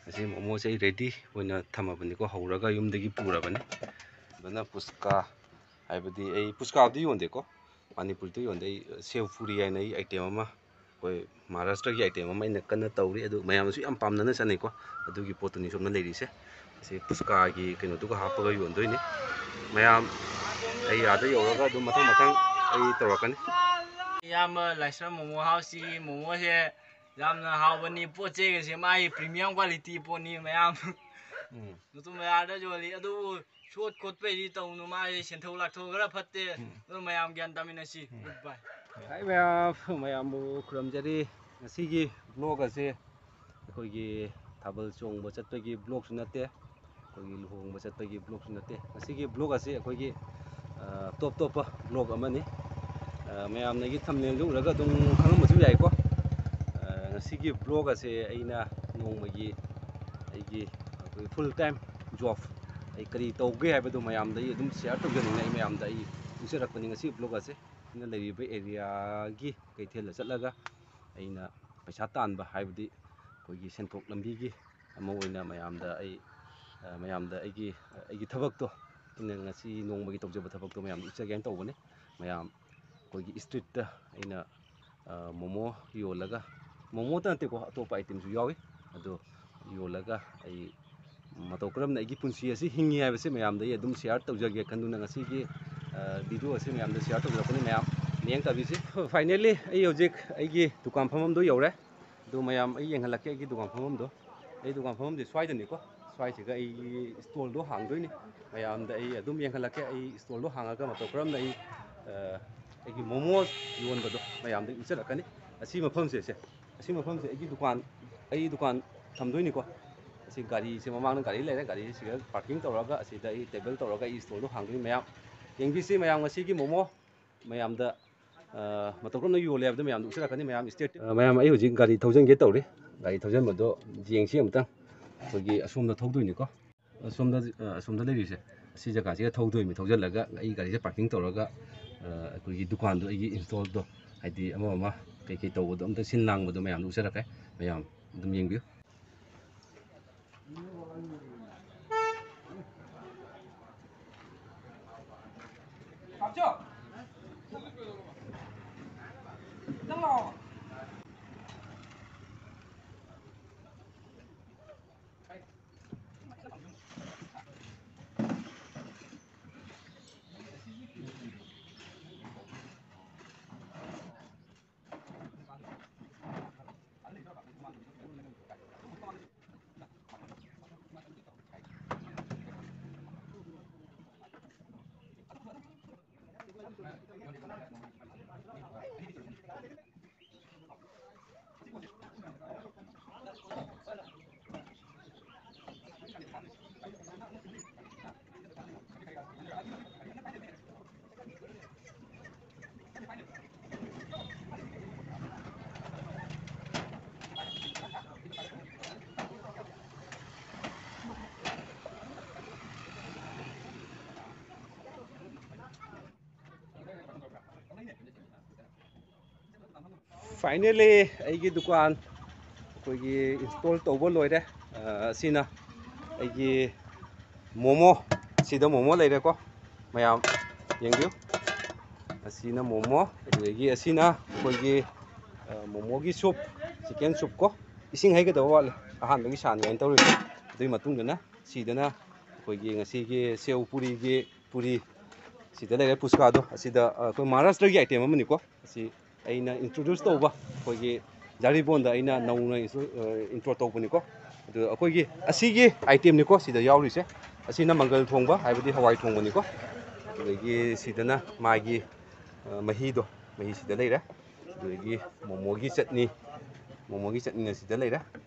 ꯑꯁꯤ ꯃꯣꯃꯣꯁꯦ ꯑꯩ ꯔꯦꯗꯤ ꯑꯣꯏꯅ ꯊꯝꯃꯕꯅꯤꯀꯣ, ꯍꯧꯔꯒ ꯌꯨꯝꯗꯒꯤ ꯄꯨꯔꯕꯅꯤ. ꯑꯗꯨꯅ ꯄꯨꯁꯀꯥ ꯍꯥꯏꯕꯗꯤ ꯑꯩ ꯄꯨꯁꯀꯥꯗꯤ ꯌꯣꯟꯗꯦꯀꯣ, ꯃꯅꯤꯄꯨꯔꯗ ꯌꯣꯟꯗꯦ. ꯑꯩ ꯁꯦव ꯄꯨꯔꯤ ꯍꯥꯏꯅ ꯑꯩ ꯑꯥꯏꯇꯦꯝ ꯑꯃ, ꯑꯩꯈꯣꯏ ꯃꯍꯥꯔꯥꯁꯇ꯭ꯔꯒꯤ ꯑꯥꯏꯇꯦꯝ ꯑꯃ ꯑꯩꯅ ꯀꯟꯅ ꯇꯧꯔꯤ. ꯑꯗꯨ ꯃꯌꯥꯝꯅꯁꯨ ꯌꯥꯝ ꯄꯥꯝꯅꯅ ꯆꯠꯅꯩꯀꯣ. ꯑꯗꯨꯒꯤ ꯄꯣꯠꯇꯨꯅꯤ ꯁꯣꯝꯅ ꯂꯩꯔꯤꯁꯦ. ꯑꯁꯤ ꯄꯨꯁꯀꯥꯒꯤ ꯀꯩꯅꯣꯗꯨꯒ ꯍꯥꯞꯄꯒ ꯌꯣꯟꯗꯣꯏꯅꯤ. ꯃꯌꯥꯝ ꯑꯩ ꯑꯥꯗ ꯌꯧꯔꯒ ꯑꯗꯨꯝ ꯃꯊꯪ ꯃꯊꯪ ꯑꯩ ꯇꯧꯔꯛꯀꯅꯤ. ꯏꯌꯥꯝꯕ ꯂꯥꯏꯁ꯭ꯔꯝ ꯃꯣꯃꯣ ꯍꯥꯎꯁꯤ ꯃꯣꯃꯣꯁꯦ ꯌꯥꯝꯅ ꯍꯥꯎꯕꯅꯤ. ꯄꯣꯠ ꯆꯩꯒꯁꯦ ꯃꯥꯒꯤ ꯄ꯭रीमियम ꯀ꯭ꯋꯥꯂꯤꯇꯤ ꯄꯣꯠꯅꯤ. ꯃꯌꯥꯝ ꯅꯨꯇꯨꯝ ꯃꯌꯥꯗ ꯌꯣꯜꯂꯤ. ꯑꯗꯨꯕꯨ ꯁꯣꯠ ꯈꯣꯠꯄꯩꯗꯤ ꯇꯧꯅꯨ, ꯃꯥꯒꯤ ꯁꯦꯟꯊꯣꯛ ꯂꯥꯛꯊꯣꯛ ꯈꯔ ꯐꯠꯇꯦ. ꯑꯗꯨ ꯃꯌꯥꯝ ꯒ꯭ꯌꯥꯟ ꯇꯥꯃꯤꯟꯅꯁꯤ. ꯒꯨꯗ ꯕꯥꯏ. ꯍꯥꯏ ꯃꯌꯥꯝꯕꯨ ꯈꯨꯔꯨꯝꯖꯔꯤ. ꯉꯁꯤꯒꯤ ꯕ꯭ꯂꯣꯛ ꯑꯁꯦ ꯑꯩꯈꯣꯏꯒꯤ ꯊꯥꯕꯜ ꯆꯣꯡꯕ ꯆꯠꯄꯒꯤ ꯕ꯭ꯂꯣꯛꯁꯨ ꯅꯠꯇꯦ, ꯑꯩꯈꯣꯏꯒꯤ ꯂꯨꯍꯣꯡꯕ ꯆꯠꯄꯒꯤ ꯕ꯭ꯂꯣꯛꯁꯨ ꯅꯠꯇꯦ. ꯉꯁꯤꯒꯤ ꯕ꯭ꯂꯣꯛ ꯑꯁꯤ ꯑꯩꯈꯣꯏꯒꯤ ꯇꯣꯞ ꯇꯣꯞꯄ ꯕ꯭ꯂꯣꯛ ꯑꯃꯅꯤ. ꯃꯌꯥꯝꯅꯒꯤ ꯊꯝꯅꯦꯜꯗꯨ ꯎꯔꯒ ꯑꯗꯨꯝ ꯈꯪꯉꯝꯕꯁꯨ ꯌꯥꯏꯀꯣ. ꯉꯁꯤꯒꯤ ꯕ꯭ꯂꯣꯛ ꯑꯁꯦ ꯑꯩꯅ ꯅꯣꯡꯃꯒꯤ ꯑꯩꯒꯤ ꯑꯩꯈꯣꯏ ꯐꯨꯜ ꯇꯥꯏꯝ ꯖꯣꯕ ꯑꯩ ꯀꯔꯤ ꯇꯧꯒꯦ ꯍꯥꯏꯕꯗꯣ ꯃꯌꯥꯝꯗ ꯑꯩ ꯑꯗꯨꯝ ꯁꯤꯌꯥꯔ ꯇꯧꯖꯅꯤꯡꯉꯤ. ꯑꯩ ꯃꯌꯥꯝꯗ ꯑꯩ ꯎꯠꯆꯔꯛꯄꯅꯤ ꯉꯁꯤ ꯕ꯭ꯂꯣꯛ ꯑꯁꯦ. ꯑꯩꯅ ꯂꯩꯔꯤꯕ ꯑꯦꯔꯤꯌꯥꯒꯤ ꯀꯩꯊꯦꯜꯗ ꯆꯠꯂꯒ ꯑꯩꯅ ꯄꯩꯁꯥ ꯇꯥꯟꯕ, ꯍꯥꯏꯕꯗꯤ ꯑꯩꯈꯣꯏꯒꯤ ꯁꯦꯟꯊꯣꯛ ꯂꯝꯕꯤꯒꯤ ꯑꯃ ꯑꯣꯏꯅ ꯃꯌꯥꯝꯗ ꯑꯩꯒꯤ ꯊꯕꯛꯇꯣ, ꯑꯩꯅ ꯉꯁꯤ ꯅꯣꯡꯃꯒꯤ ꯇꯧꯖꯕ ꯊꯕꯛꯇꯣ ꯃꯌꯥꯝꯗ ꯎꯠꯆꯒꯦꯅ ꯇꯧꯕꯅꯤ. ꯃꯌꯥꯝ ꯑꯩꯈꯣꯏꯒꯤ ꯏꯁꯇ꯭ꯔꯤꯠꯇ ꯑꯩꯅ ꯃꯣꯃꯣ ꯌꯣꯜꯂꯒ, ꯃꯣꯃꯣꯇ ꯅꯠꯇꯦꯀꯣ, ꯑꯇꯣꯞꯄ ꯑꯥꯏꯇꯦꯝꯁꯨ ꯌꯥꯎꯏ. ꯑꯗꯣ ꯌꯣꯜꯂꯒ ꯑꯩ ꯃꯇꯧ ꯀꯔꯝꯅ ꯑꯩꯒꯤ ꯄꯨꯟꯁꯤ ꯑꯁꯤ ꯍꯤꯡꯉꯤ ꯍꯥꯏꯕꯁꯤ ꯃꯌꯥꯝꯗ ꯑꯩ ꯑꯗꯨꯝ ꯁꯤꯌꯥꯔ ꯇꯧꯖꯒꯦ ꯈꯟꯗꯨꯅ ꯉꯁꯤꯒꯤ ꯚꯤꯗꯤꯑꯣ ꯑꯁꯤ ꯃꯌꯥꯝꯗ ꯁꯤꯌꯥꯔ ꯇꯧꯖꯔꯛꯄꯅꯤ. ꯃꯌꯥꯝ ꯃꯤꯠꯌꯦꯡ ꯇꯥꯕꯤꯁꯤ. ꯐꯥꯏꯅꯦꯜꯂꯤ ꯑꯩ ꯍꯧꯖꯤꯛ ꯑꯩꯒꯤ ꯗꯨꯀꯥꯟ ꯐꯝꯐꯝꯗꯣ ꯌꯧꯔꯦ. ꯑꯗꯣ ꯃꯌꯥꯝ ꯑꯩ ꯌꯦꯡꯍꯜꯂꯛꯀꯦ ꯑꯩꯒꯤ ꯗꯨꯀꯥꯟ ꯐꯝꯐꯝꯗꯣ. ꯑꯩ ꯗꯨꯀꯥꯟ ꯐꯝꯐꯝꯗꯤ ꯁ꯭ꯋꯥꯏꯗꯅꯤꯀꯣ. ꯁ꯭ꯋꯥꯏꯁꯤꯒ ꯑꯩꯒꯤ ꯁ꯭ꯇꯣꯜꯗꯣ ꯍꯥꯡꯗꯣꯏꯅꯤ. ꯃꯌꯥꯝꯗ ꯑꯩ ꯑꯗꯨꯝ ꯌꯦꯡꯍꯜꯂꯛꯀꯦ. ꯑꯩ ꯁ꯭ꯇꯣꯜꯗꯣ ꯍꯥꯡꯉꯒ ꯃꯇꯧ ꯀꯔꯝꯅ ꯑꯩꯒꯤ ꯃꯣꯃꯣ ꯌꯣꯟꯕꯗꯣ ꯃꯌꯥꯝꯗ ꯎꯠꯆꯔꯛꯀꯅꯤ. ꯑꯁꯤ ꯃꯐꯝꯁꯦ ꯑꯩ ꯗꯨꯀꯥꯟ ꯊꯝꯗꯣꯏꯅꯤꯀꯣ. ꯑꯁꯤ ꯒꯥꯔꯤꯁꯦ ꯃꯃꯥꯡꯗ ꯒꯥꯔꯤ ꯂꯩꯔꯦ. ꯒꯥꯔꯤꯁꯦ ꯁꯤꯗ ꯄꯥꯔꯀꯤꯡ ꯇꯧꯔꯒ ꯑꯁꯤꯗ ꯑꯩ ꯇꯦꯕꯜ ꯇꯧꯔꯒ ꯑꯩ ꯁ꯭ꯇꯣꯜꯗꯣ ꯍꯥꯡꯗꯣꯏꯅꯤ. ꯃꯌꯥꯝ ꯌꯦꯡꯕꯤꯁꯤ. ꯃꯌꯥꯝ ꯉꯁꯤꯒꯤ ꯃꯣꯃꯣ ꯃꯌꯥꯝꯗ ꯃꯇꯧ ꯀꯔꯝꯅ ꯌꯣꯜꯂꯦ ꯍꯥꯏꯕꯗꯣ ꯃꯌꯥꯝꯗ ꯎꯠꯆꯔꯛꯀꯅꯤ. ꯃꯌꯥꯝ ꯑꯩ ꯍꯧꯖꯤꯛ ꯒꯥꯔꯤ ꯊꯧꯖꯤꯟꯒꯦ ꯇꯧꯔꯤ. ꯒꯥꯔꯤ ꯊꯧꯖꯤꯟꯕꯗꯣ ꯌꯦꯡꯁꯤ ꯑꯃꯨꯛꯇꯪ. ꯑꯩꯈꯣꯏꯒꯤ ꯑꯁꯣꯝꯗ ꯊꯧꯗꯣꯏꯅꯤꯀꯣ. ꯑꯁꯣꯝꯗ ꯂꯩꯔꯤꯁꯦ ꯑꯁꯤ ꯖꯒꯥꯁꯤꯗ ꯊꯧꯗꯣꯏꯅꯤ. ꯊꯧꯖꯤꯜꯂꯒ ꯑꯩ ꯒꯥꯔꯤꯁꯦ ꯄꯥꯔꯀꯤꯡ ꯇꯧꯔꯒ ꯑꯩꯈꯣꯏꯒꯤ ꯗꯨꯀꯥꯟꯗꯣ, ꯑꯩꯒꯤ ꯏꯟꯁꯇꯣꯜꯗꯣ, ꯍꯥꯏꯗꯤ ꯑꯃ ꯀꯩꯀꯩ ꯇꯧꯕꯗꯣ ꯑꯝꯇ ꯁꯤꯟ ꯂꯥꯡꯕꯗꯣ ꯃꯌꯥꯝꯗ ꯎꯠꯆꯔꯛꯀꯦ. ꯃꯌꯥꯝ ꯑꯗꯨꯝ ꯌꯦꯡꯕꯤꯌꯨ. ꯐꯥꯏꯅꯦꯜꯂꯤ ꯑꯩꯒꯤ ꯗꯨꯀꯥꯟ ꯑꯩꯈꯣꯏꯒꯤ ꯏꯟꯁꯇꯣꯜ ꯇꯧꯕ ꯂꯣꯏꯔꯦ. ꯑꯁꯤꯅ ꯑꯩꯒꯤ ꯃꯣꯃꯣ, ꯁꯤꯗ ꯃꯣꯃꯣ ꯂꯩꯔꯦꯀꯣ. ꯃꯌꯥꯝ ꯌꯦꯡꯕꯤꯌꯨ. ꯑꯁꯤꯅ ꯃꯣꯃꯣ, ꯑꯗꯨꯗꯒꯤ ꯑꯁꯤꯅ ꯑꯩꯈꯣꯏꯒꯤ ꯃꯣꯃꯣꯒꯤ ꯁꯨꯞ, ꯆꯤꯛꯀꯟ ꯁꯨꯞ ꯀꯣ. ꯏꯁꯤꯡ ꯍꯩꯒꯗꯕ ꯋꯥꯠꯂꯦ ꯑꯍꯥꯟꯕꯒꯤ ꯁꯥꯅꯤꯉꯥꯏꯅ ꯇꯧꯔꯤꯕ. ꯑꯗꯨꯒꯤ ꯃꯇꯨꯡꯗꯅ ꯁꯤꯗꯅ ꯑꯩꯈꯣꯏꯒꯤ ꯉꯁꯤꯒꯤ ꯁꯦव ꯄꯨꯔꯤꯒꯤ ꯄꯨꯔꯤ, ꯁꯤꯗ ꯂꯩꯔꯦ ꯄꯨꯁꯀꯥꯗꯣ. ꯑꯁꯤꯗ ꯑꯩꯈꯣꯏ ꯃꯍꯥꯔꯥꯁꯇ꯭ꯔꯒꯤ ꯑꯥꯏꯇꯦꯝ ꯑꯃꯅꯤꯀꯣ. ꯑꯁꯤ ꯑꯩꯅ ꯏꯟꯇ꯭ꯔꯣꯗ꯭ꯌꯨꯁ ꯇꯧꯕ, ꯑꯩꯈꯣꯏꯒꯤ ꯖꯥꯔꯤꯕꯣꯟꯗ ꯑꯩꯅ ꯅꯧꯅ ꯏꯟꯇ꯭ꯔꯣ ꯇꯧꯕꯅꯤꯀꯣ. ꯑꯗꯨ ꯑꯩꯈꯣꯏꯒꯤ ꯑꯁꯤꯒꯤ ꯑꯥꯏꯇꯦꯝꯅꯤꯀꯣ ꯁꯤꯗ ꯌꯥꯎꯔꯤꯁꯦ. ꯑꯁꯤꯅ ꯃꯪꯒꯜ ꯊꯣꯡꯕ, ꯍꯥꯏꯕꯗꯤ ꯍꯋꯥꯏ ꯊꯣꯡꯕꯅꯤꯀꯣ. ꯑꯗꯨꯗꯒꯤ ꯁꯤꯗꯅ ꯃꯥꯒꯤ ꯃꯍꯤꯗꯣ, ꯃꯍꯤ ꯁꯤꯗ ꯂꯩꯔꯦ. ꯑꯗꯨꯗꯒꯤ ꯃꯣꯃꯣꯒꯤ ꯆꯠꯅꯤꯅ ꯁꯤꯗ ꯂꯩꯔꯦ.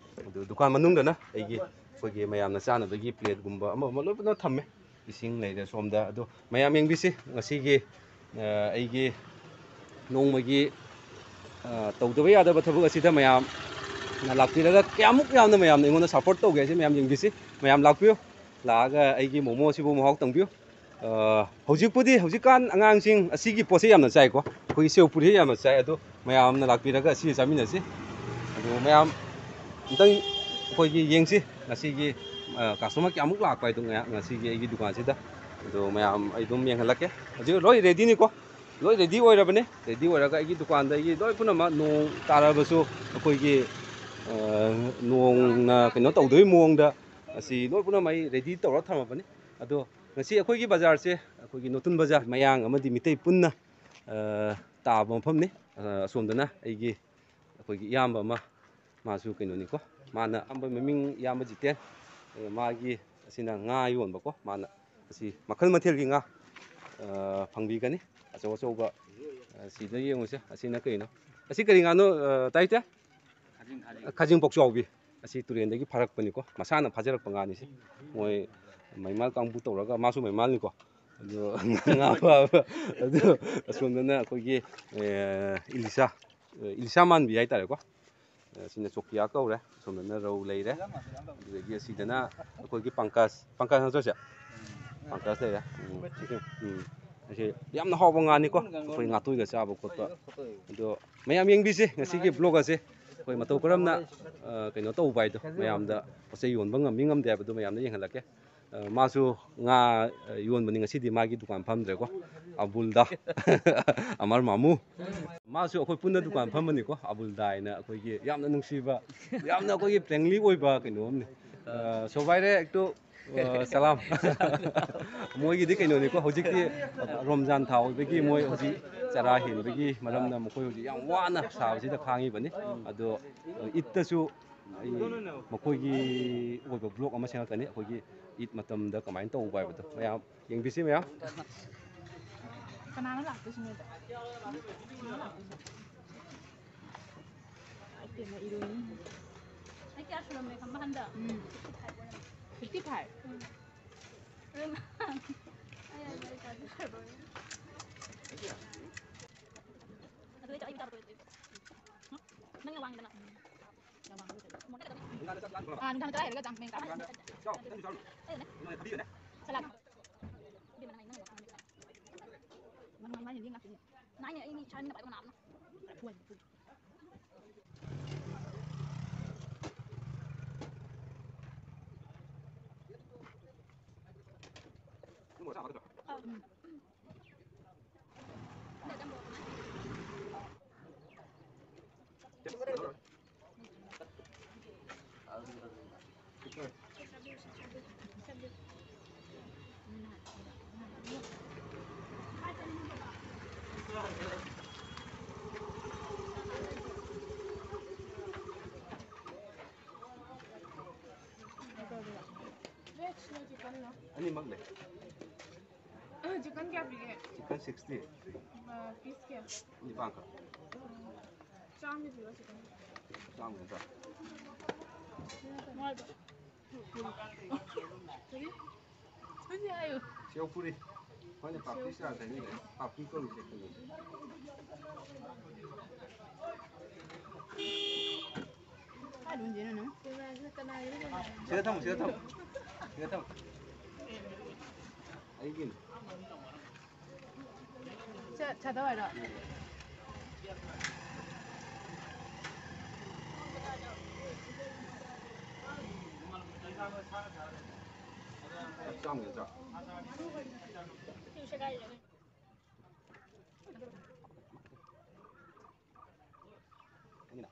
ꯑꯗꯨ ꯗꯨꯀꯥꯟ ꯃꯅꯨꯡꯗꯅ ꯑꯩꯈꯣꯏꯒꯤ ꯃꯌꯥꯝꯅ ꯆꯥꯅꯕꯒꯤ ꯄ꯭ꯂꯦꯠꯒꯨꯝꯕ ꯑꯃ ꯂꯣꯏꯅ ꯊꯝꯃꯦ. ꯏꯁꯤꯡ ꯂꯩꯔꯦ ꯁꯣꯝꯗ. ꯑꯗꯣ ꯃꯌꯥꯝ ꯌꯦꯡꯕꯤꯁꯤ. ꯉꯁꯤꯒꯤ ꯑꯩꯒꯤ ꯅꯣꯡꯃꯒꯤ ꯇꯧꯗꯕ ꯌꯥꯗꯕ ꯊꯕꯛ ꯑꯁꯤꯗ ꯃꯌꯥꯝꯅ ꯂꯥꯛꯄꯤꯔꯒ ꯀꯌꯥꯃꯨꯛ ꯌꯥꯝꯅ ꯃꯌꯥꯝꯅ ꯑꯩꯉꯣꯟꯗ ꯁꯞꯄꯣꯔꯠ ꯇꯧꯒꯦ ꯍꯥꯏꯁꯦ ꯃꯌꯥꯝ ꯌꯦꯡꯕꯤꯁꯤ. ꯃꯌꯥꯝ ꯂꯥꯛꯄꯤꯌꯨ. ꯂꯥꯛꯑꯒ ꯑꯩꯒꯤ ꯃꯣꯃꯣ ꯑꯁꯤꯕꯨ ꯃꯍꯥꯎ ꯇꯪꯕꯤꯌꯨ. ꯍꯧꯖꯤꯛꯀꯥꯟ ꯑꯉꯥꯡꯁꯤꯡ ꯑꯁꯤꯒꯤ ꯄꯣꯠꯁꯦ ꯌꯥꯝꯅ ꯆꯥꯏꯀꯣ. ꯑꯩꯈꯣꯏꯒꯤ ꯁꯦव ꯄꯨꯔꯤꯁꯦ ꯌꯥꯝꯅ ꯆꯥꯏ. ꯑꯗꯣ ꯃꯌꯥꯝꯅ ꯂꯥꯛꯄꯤꯔꯒ ꯑꯁꯤ ꯆꯥꯃꯤꯟꯅꯁꯤ. ꯑꯗꯨ ꯃꯌꯥꯝ ꯑꯝꯇꯪ ꯑꯩꯈꯣꯏꯒꯤ ꯌꯦꯡꯁꯤ ꯉꯁꯤꯒꯤ ꯀꯁꯇꯃꯔ ꯀꯌꯥꯃꯨꯛ ꯂꯥꯛꯄ ꯍꯥꯏꯗꯣ ꯉꯁꯤꯒꯤ ꯑꯩꯒꯤ ꯗꯨꯀꯥꯟꯁꯤꯗ ꯑꯗꯣ ꯃꯌꯥꯝ ꯑꯩ ꯑꯗꯨꯝ ꯌꯦꯡꯍꯜꯂꯛꯀꯦ ꯍꯧꯖꯤꯛ ꯂꯣꯏ ꯔꯦꯗꯤꯅꯤꯀꯣ ꯂꯣꯏ ꯔꯦꯗꯤ ꯑꯣꯏꯔꯕꯅꯤ ꯔꯦꯗꯤ ꯑꯣꯏꯔꯒ ꯑꯩꯒꯤ ꯗꯨꯀꯥꯟꯗ ꯑꯩꯒꯤ ꯂꯣꯏ ꯄꯨꯝꯅꯃꯛ ꯅꯣꯡ ꯇꯥꯔꯕꯁꯨ ꯑꯩꯈꯣꯏꯒꯤ ꯅꯣꯡꯅ ꯀꯩꯅꯣ ꯇꯧꯗꯣꯏ ꯃꯑꯣꯡꯗ ꯑꯁꯤ ꯂꯣꯏ ꯄꯨꯝꯅꯃꯛ ꯑꯩ ꯔꯦꯗꯤ ꯇꯧꯔ ꯊꯝꯃꯕꯅꯤ ꯑꯗꯣ ꯉꯁꯤ ꯑꯩꯈꯣꯏꯒꯤ ꯕꯖꯥꯔꯁꯦ ꯑꯩꯈꯣꯏꯒꯤ ꯅꯣꯇꯨꯟ ꯕꯖꯥꯔ ꯃꯌꯥꯡ ꯑꯃꯗꯤ ꯃꯤꯇꯩ ꯄꯨꯟꯅ ꯇꯥꯕ ꯃꯐꯝꯅꯤ ꯑꯁꯣꯝꯗꯅ ꯑꯩꯈꯣꯏꯒꯤ ꯏꯌꯥꯝꯕ ꯑꯃ ꯃꯥꯁꯨ ꯀꯩꯅꯣꯅꯤꯀꯣ ꯃꯥꯅ ꯃꯃꯤꯡ ꯏꯌꯥꯝꯕ ꯖꯤꯇꯦꯟ ꯃꯥꯒꯤ ꯑꯁꯤꯅ ꯉꯥ ꯌꯣꯟꯕꯀꯣ ꯃꯥꯅ ꯑꯁꯤ ꯃꯈꯜ ꯃꯊꯦꯜꯒꯤ ꯉꯥ ꯐꯪꯕꯤꯒꯅꯤ ꯑꯆꯧ ꯑꯆꯧꯕ ꯁꯤꯗ ꯌꯦꯡꯉꯨꯁꯦ ꯑꯁꯤꯅ ꯀꯩꯅꯣ ꯑꯁꯤ ꯀꯔꯤ ꯉꯥꯅꯣ ꯇꯥꯏꯇꯦ ꯈꯥꯖꯤꯡ ꯄꯣꯛꯆꯥꯎꯕꯤ ꯑꯁꯤ ꯇꯨꯔꯦꯟꯗꯒꯤ ꯐꯥꯔꯛꯄꯅꯤꯀꯣ ꯃꯁꯥꯅ ꯐꯥꯖꯔꯛꯄ ꯉꯥꯅꯤꯁꯤ ꯃꯣꯏ ꯃꯩꯃꯥꯜ ꯀꯥꯡꯕꯨ ꯇꯧꯔꯒ ꯃꯥꯁꯨ ꯃꯩꯃꯥꯜꯅꯤꯀꯣ ꯑꯗꯣ ꯉꯥ ꯐꯥꯕ ꯑꯗꯨ ꯑꯁꯣꯝꯗꯅ ꯑꯩꯈꯣꯏꯒꯤ ꯏꯂꯤꯁꯥ ꯃꯥꯟꯕꯤ ꯍꯥꯏꯇꯥꯔꯦꯀꯣ ꯑꯁꯤꯅ ꯆꯣꯀꯤꯌꯥ ꯀꯧꯔꯦ ꯑꯁꯣꯝꯗꯅ ꯔꯧ ꯂꯩꯔꯦ ꯑꯗꯨꯗꯒꯤ ꯑꯁꯤꯗꯅ ꯑꯩꯈꯣꯏꯒꯤ ꯄꯪꯀꯖ ꯅꯠꯇ꯭ꯔꯁꯦ ꯄꯪꯀꯖ ꯂꯩꯔꯦ ꯑꯁꯤ ꯌꯥꯝꯅ ꯍꯥꯎꯕ ꯉꯥꯅꯤꯀꯣ ꯑꯩꯈꯣꯏ ꯉꯥꯇꯣꯏꯒ ꯆꯥꯕ ꯈꯣꯠꯄ ꯑꯗꯣ ꯃꯌꯥꯝ ꯌꯦꯡꯕꯤꯁꯤ ꯉꯁꯤꯒꯤ ꯕ꯭ꯂꯣꯛ ꯑꯁꯦ ꯑꯩꯈꯣꯏ ꯃꯇꯧ ꯀꯔꯝꯅ ꯀꯩꯅꯣ ꯇꯧꯕ ꯍꯥꯏꯗꯣ ꯃꯌꯥꯝꯗ ꯄꯣꯠ ꯆꯩ ꯌꯣꯟꯕ ꯉꯝꯃꯤ ꯉꯝꯗꯦ ꯍꯥꯏꯕꯗꯣ ꯃꯌꯥꯝꯗ ꯌꯦꯡꯍꯜꯂꯛꯀꯦ ꯃꯥꯁꯨ ꯉꯥ ꯌꯣꯟꯕꯅꯤ ꯉꯁꯤꯗꯤ ꯃꯥꯒꯤ ꯗꯨꯀꯥꯟ ꯐꯝꯗ꯭ꯔꯦꯀꯣ ꯑꯕꯨꯜꯗ ꯑꯃꯔ ꯃꯥꯃꯨ ꯃꯥꯁꯨ ꯑꯩꯈꯣꯏ ꯄꯨꯟꯅ ꯗꯨꯀꯥꯟ ꯐꯝꯕꯅꯤꯀꯣ ꯑꯕꯨꯜꯗꯥ ꯍꯥꯏꯅ ꯑꯩꯈꯣꯏꯒꯤ ꯌꯥꯝꯅ ꯅꯨꯡꯁꯤꯕ ꯌꯥꯝꯅ ꯑꯩꯈꯣꯏꯒꯤ ꯐ꯭ꯔꯦꯡꯂꯤ ꯑꯣꯏꯕ ꯀꯩꯅꯣ ꯑꯃꯅꯤ ꯁꯣꯕꯥꯏꯔꯦ ꯑꯦꯛꯇꯨ ꯁꯂꯥꯝ ꯃꯣꯏꯒꯤꯗꯤ ꯀꯩꯅꯣꯅꯤꯀꯣ ꯍꯧꯖꯤꯛꯇꯤ ꯔꯣꯝꯖꯥꯟ ꯊꯥ ꯑꯣꯏꯕꯒꯤ ꯃꯣꯏ ꯍꯧꯖꯤꯛ ꯆꯔꯥ ꯍꯦꯟꯕꯒꯤ ꯃꯔꯝꯅ ꯃꯈꯣꯏ ꯍꯧꯖꯤꯛ ꯌꯥꯝ ꯋꯥꯅ ꯁꯥꯕꯁꯤꯗ ꯈꯥꯡꯉꯤꯕꯅꯤ ꯑꯗꯣ ꯏꯠꯇꯁꯨ ꯑꯩ ꯃꯈꯣꯏꯒꯤ ꯑꯣꯏꯕ ꯕ꯭ꯂꯣꯛ ꯑꯃ ꯁꯦꯝꯃꯛꯀꯅꯤ ꯑꯩꯈꯣꯏꯒꯤ ꯏꯠ ꯃꯇꯝꯗ ꯀꯃꯥꯏꯅ ꯇꯧꯕ ꯍꯥꯏꯕꯗꯣ ꯃꯌꯥꯝ ꯌꯦꯡꯕꯤꯁꯤ ꯃꯌꯥꯝ Kenapa lah tu sini tak? Kenapa? Itu mah ironis. Ay kaya sudah mereka makan dah. 55. Memang. Ayah mereka tu sudah. Aduh itu ayah tahu itu. Nang wang mana? Ah, nang terakhir kan jam mereka. Salah. Di mana nang wang? Mana ini nggak sih? Nanya ini cari apa mana? Puan. Ani mag le. Chicken क्या बिके? Chicken 60. Piece क्या? Ini bangka. चाम में दियो chicken. Sang kita. Mal. Sorry? Sorry ayo. Siau puri. Mana papi sih ada ni? Papi kau lu cek ni. Aduh jadi mana? Sila tamu. Aigin. Chata वाला. Sang kita. Itu sekali lagi. Ini nak.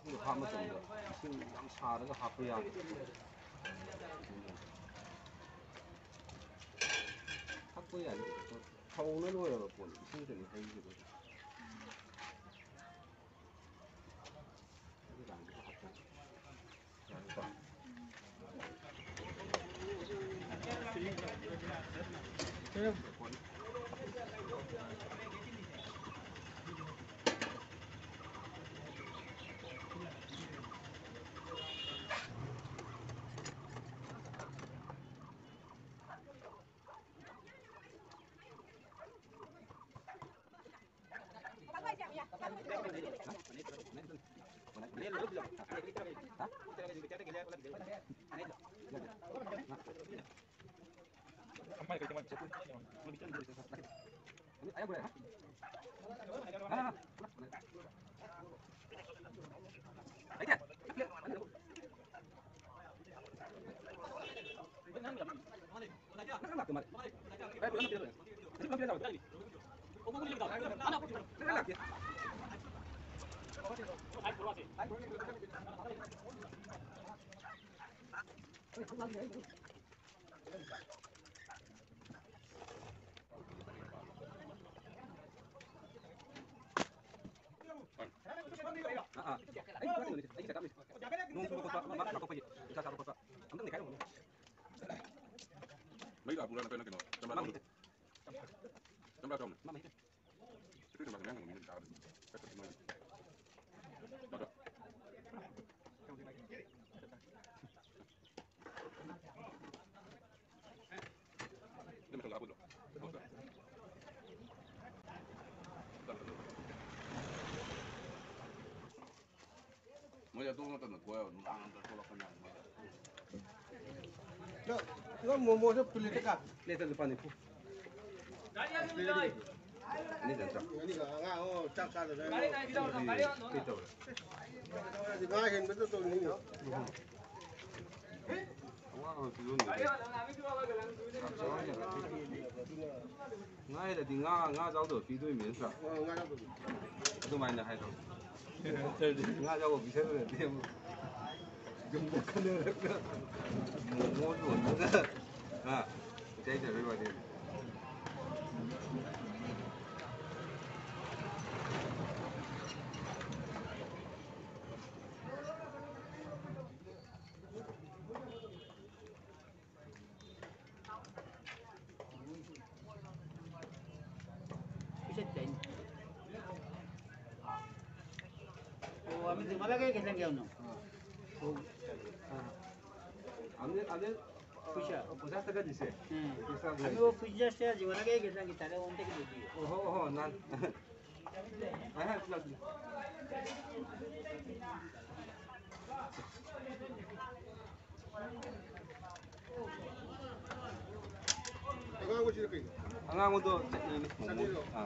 Ini hama macam tu. Sini yang sar tu hapa yang. Hapa yang. Kau nak luar apa pun. Sini tu ni hai gitu. Ini dah kita hapa. Yang tu. mấy là bulan apa nak kena jam berapa jam berapa itu jam berapa yang minum tahu kata semua ada ini macam apa tu Mày tu nó tận được quay, nó đang tận có là 이건 뭐서 풀리니까 플레이트 반이 푸. 아니 된다. 여기가 짝짝을 해. 플레이트. 이거 했는데 또 있냐? 와, 좋은데. ngay là thì nga giáo được phí đôi miếng sao? tôi mày là hay rồi. nga giáo của phí thế rồi thì dùng một cái nữa mua luôn nữa. À, cái này bây giờ Malagay ka lang yun, no? 안돼 Pusha. 부자 때가 있어. Kami wo puja siya, di malagay ka lang kita, onte ka dito. 어허 난 아하 플라드 이거 하고 싶을게. angang도 뭐 아.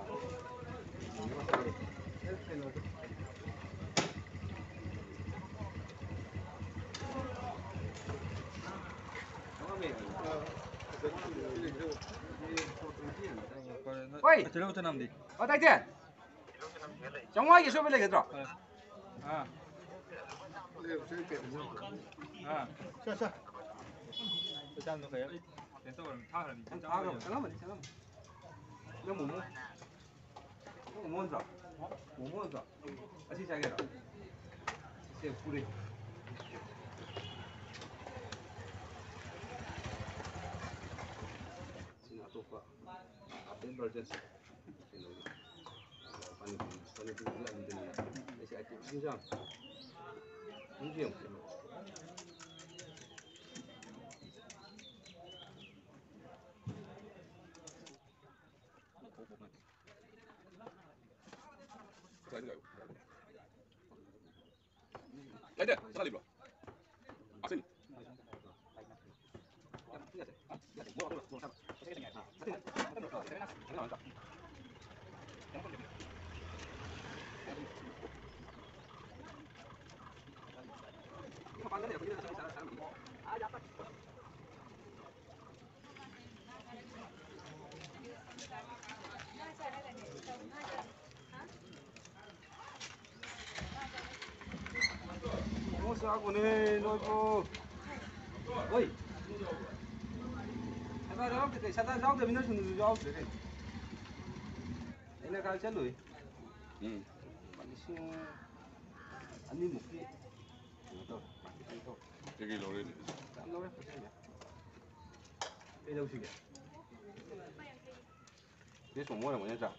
Ôi, ở đây kìa. Trong ngoài kia số bên này kìa rồi. À. À. 자. 잠깐만. 이거 뭐? 이거 뭐 먼저? 뭐 먼저? 같이 자게라. 이제 뿌리. 지나 또 봐. 앞에 벌졌어. pani itu bulan ini masih aktif senjam senjam Ada, sekali bro. Asin. 하고네 너도 어이 사다 나오게 민을 주는 줄 알았어 얘네 갈 짤로이 신 아니 먹기 여기 로리. 안 나와 이 đâu 시게 얘 좀 뭐야 뭐냐 자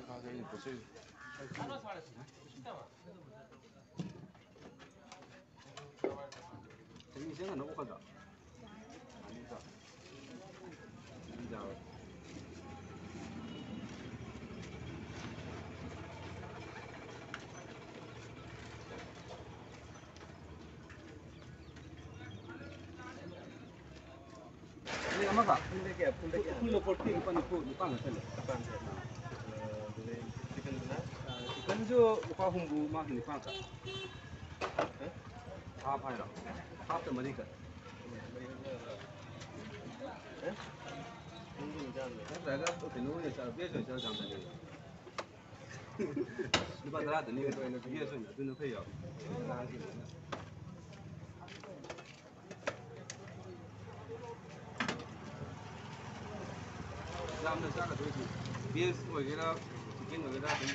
아, 저기 벌써 재미 생각 너무 가자 아니다 진짜 아마가 풀로 볼티 이pan 하실래 chicken lupa humbu mah ni pangka half hai half the money ka daga okay no ya cha bia cha jang da ni lupa dara da ni bia so ni bin phai ya làm được ra là tôi bia rồi cái đó chicken rồi cái đó cũng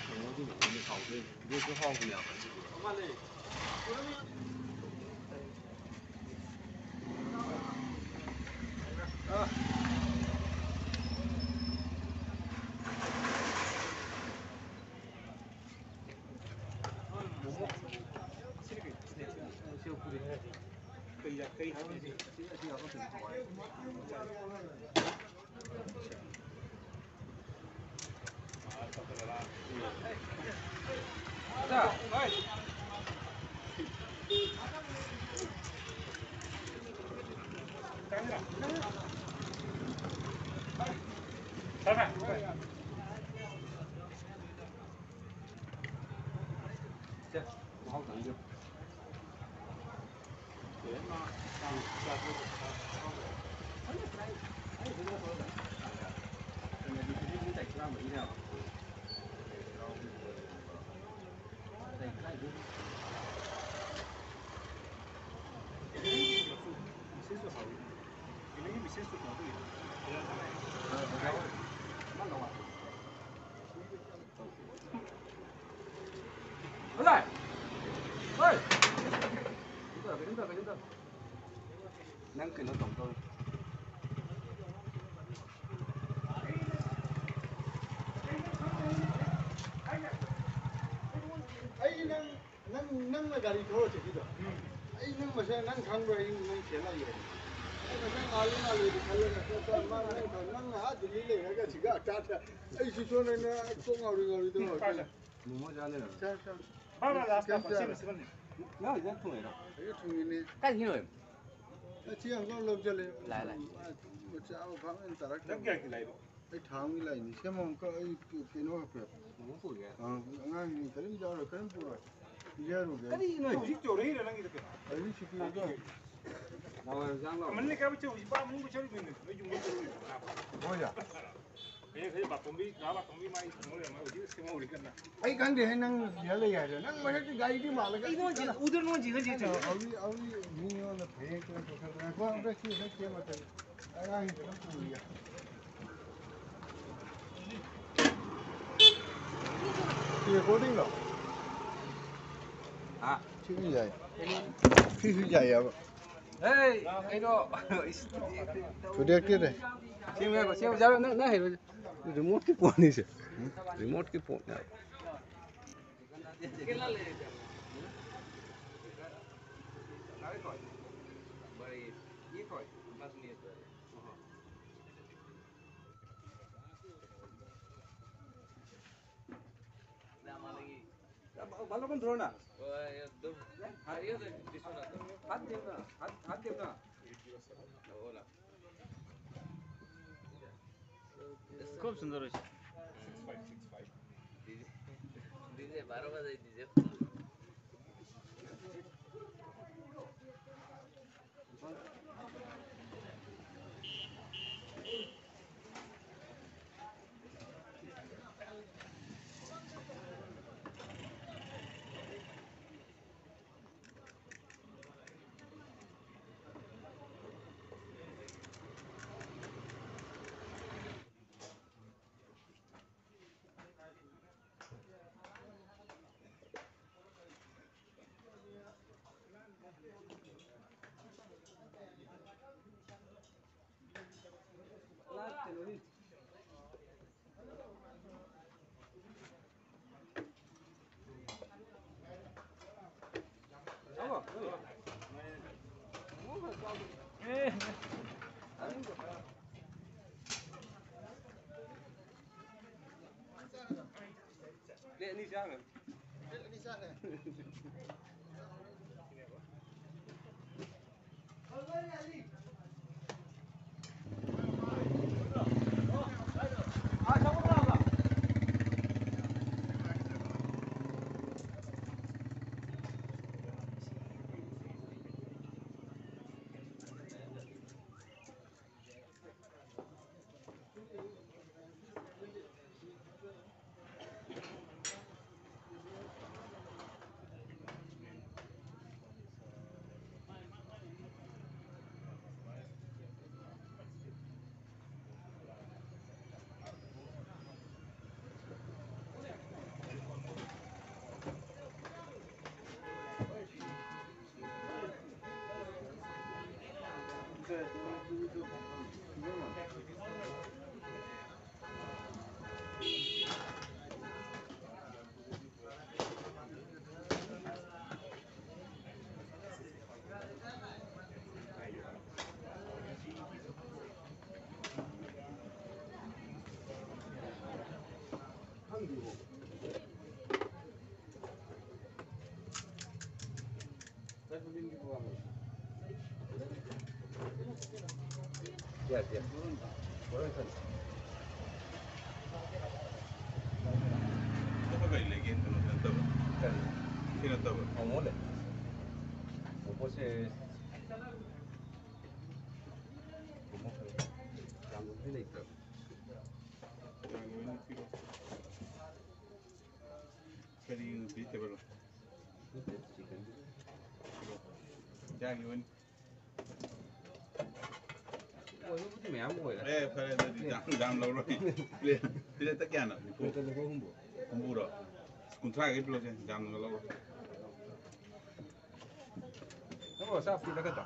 không có gì để khẩu đây bia cứ ho cũng được Lại ơi cái năng cái nó tổng tôi ấy nâng là gari thôi chỉ đó ấy nâng mà sao nâng khăn rồi nâng chén là gì ấy mà sao ngồi đi khăn lên là sao mà nâng là đi lên cái chỉ cái cát ấy chỉ cho nên nó cũng ngồi thôi 뭐 자네 sao Vamos lá, está fazendo isso. 나 이제 통해 라 ấy thùng này cái gì rồi chỉ ăn con lông cho lên lại một chảo phẳng lên tạt Não quer que leve. ấy thang như này xem mong có ấy cái nó hợp 뭐 보게 ngang cái đó rồi cái đó rồi giờ rồi cái gì rồi Não, gente, orelha, não é isso. ấy chỉ cái đó 나와 장로 Mas nem cabe ter os pais, não deixaram vir. Não de um outro. thôi à Ele fez batom bi, dá batom bi mais, não lembro, eu disse que não olhei nada. ấy cái gì hay năng giờ lấy vậy năng mà cái gai đi mà là cái Ido je, udur no je, je. ở mình nó là phải cái cái quan cái kia mà cái ai cái nó cũng vậy thì cố định rồi 아 chứ như vậy khi vậy à 에이 이거 tôi đi kia đây 지금 지금 잘 나 해 리모트 cái 폰이지 리모트 cái 폰 ballo kan drona hat dem na खूब सुंदर है DJ 12 बजे DJ Để đi sang rồi. đi sang này Iya, iya. Boleh kan? Apa kayak lagi yang tahu? Kan. Tidak tahu. Oh, boleh. Mau sih. Mau kamu ini itu. Kali ini bisa berapa? Chicken. Jangan ini. Oh, itu putih memang boleh. Pada tadi jam lalu. Tidak tak kian. Kita lupa humbo. Kumbura. Kontrak itu loh jam lalu. Kamu siapa tidak kata?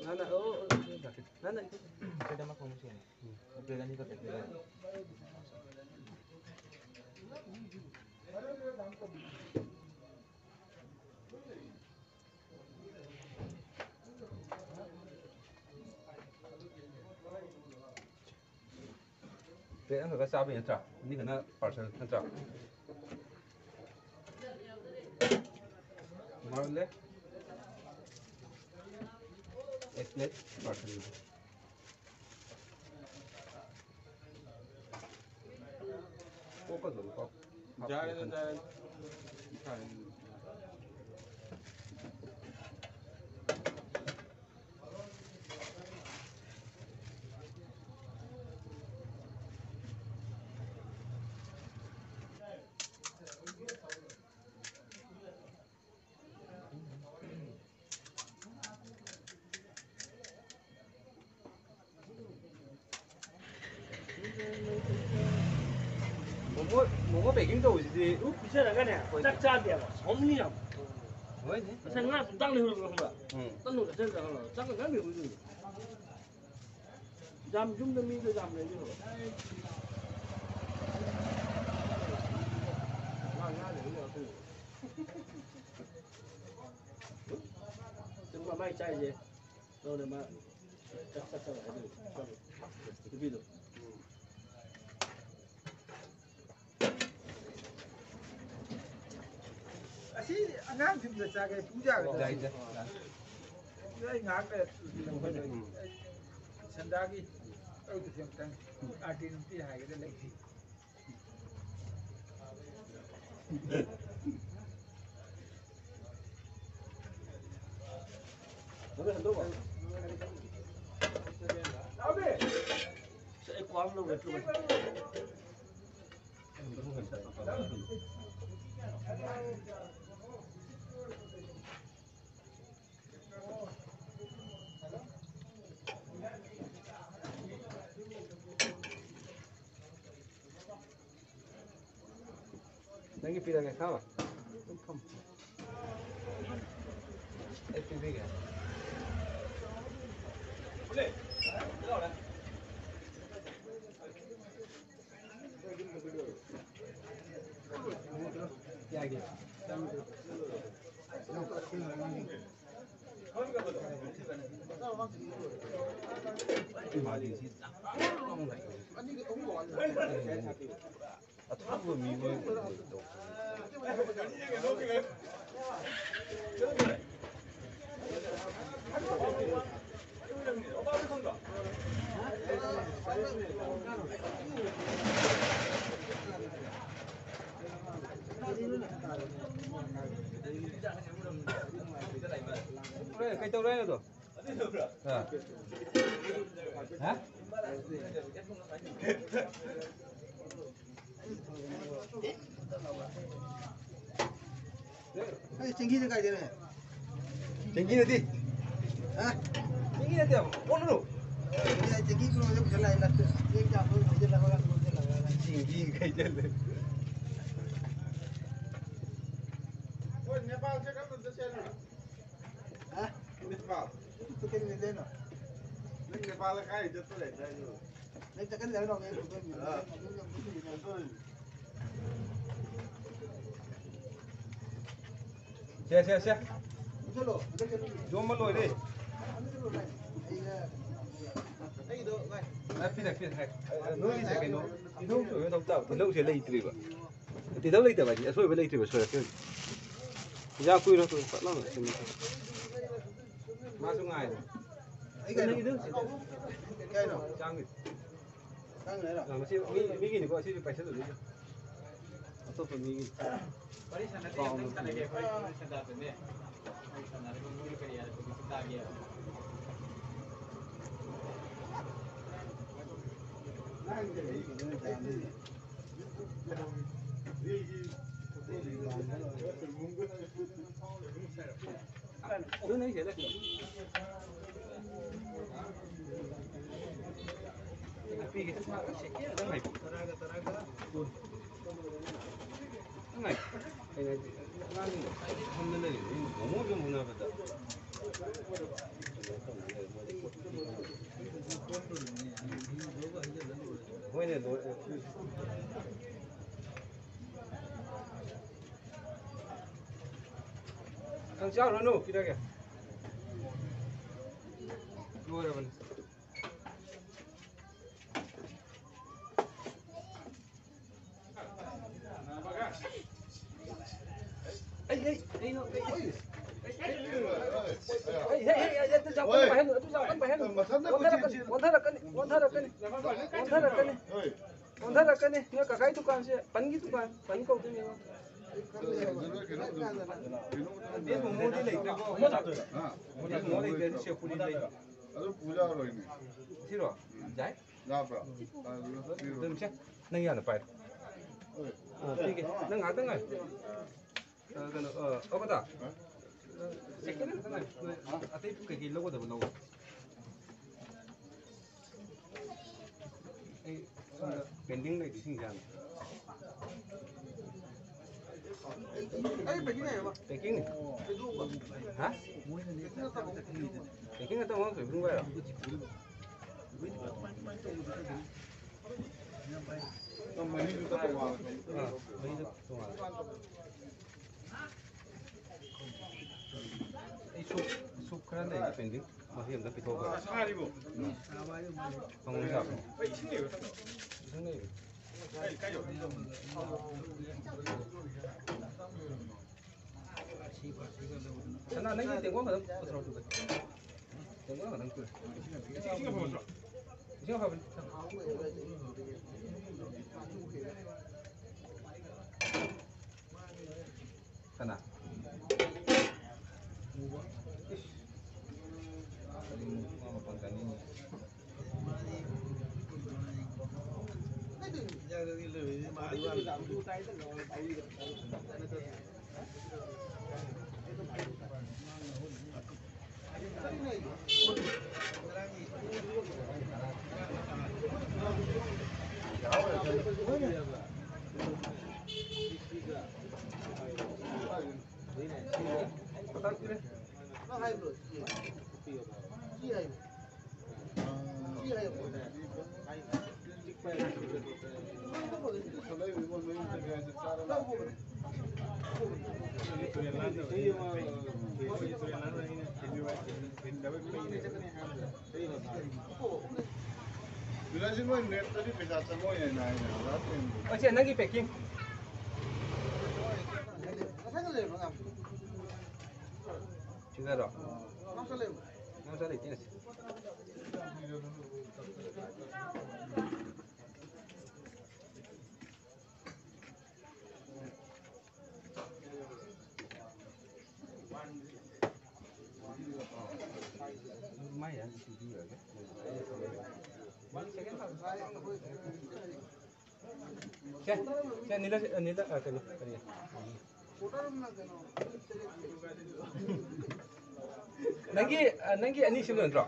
Nana, oh, Nana itu. Sudah makan musim. Pelan itu pelan. Để anh phải sao bây giờ trả, như cái nó parcel anh trả. Marle. Eklet parcel. Cô có dùng không? Jangan ada. Mau北京豆gì? úp xe là cái này chắc chắn đẹp à sống như nào Mới thế. xe ngã cũng tăng lên không ạ Ừ. tăng lên xe là chắc là cái điều gì giảm chúng ta mình cứ giảm này chứ ngã để nó không đừng mà may chạy gì đâu để mà chắc là cái video Asi angang thum da cha cái puja ga Đây đây. cái ngang cái sandagi au tu sem tang atin ti hai cái lấy sẽ quá lâu rồi chú Đánh cái phi là cái khác à? Không. FPV kìa. Dài kìa. Mà gì chứ? Không này. À thoát vừa mì vừa. Cây tàu đây rồi. À. Hả? Tinggi tu kai dia ni. Tinggi nanti. Ha? Tinggi nanti apa? Oh no. Dia tinggi kalau dia jalan nak dia jam tu dia jalan orang tu jalan. Tinggi kayak jalan. Oh Nepal cakap tu Hah? Nepal. Itu kan ini deh no. Neng Nepal kaya jatuh deh. Neng tekan dari dong itu kan. xe Itu loh. vô mất rồi đi Đây đó, này. phi này nó đi cái nó rồi nó tao thì lâu sẽ lấy từ thì đâu lấy từ vậy rồi lấy từ rồi cái ra quy rồi phát nó rồi mà xuống ngày cái này nữa Cái nào? trang Đang đấy rồi. mà xin mi cái này có xin phải xét rồi đi tôi phải mi thứ này sẽ là phi cái thứ sẽ kia đang này này này không nên này 너무 좀 무나보다 뭐네 너 thằng cháu nó nổ kia kìa đuôi rồi mình ấy nó tôi chào con bài nữa tôi chào con bài nữa con thắt là cân đi nhớ cả cái tukan sih pan câu tôi nhớ biết một môn đi lấy cái một môn lấy cái siêu phụ đi lấy Aduh puja loh ini. 싫어 잘 Ngapa? 좀 책 능이 하나 봐요 이게 능 안 등을 거다 새끼는 등을 아때 cái logo được logo pending này thì sinh ra Peking này hả Peking người ta muốn phải vung vậy à Ini juga pengal. mấy đứa đúng rồi cái súp cái này cái pending mà hiện ra bị thua rồi 사가지고. không sao 아이 신기해요. 생각이 아이 까요. Sana nang tiếng quá mà không có được tiếng quá mà đang cười 신경 보면서. tiếng hoa bên sana Bila sih mau net tadi bisa semuanya naik. chị nang Peking juga rồi nó sẽ lấy tiền máy à CD rồi cái cái nila cái này nangi ani silon ro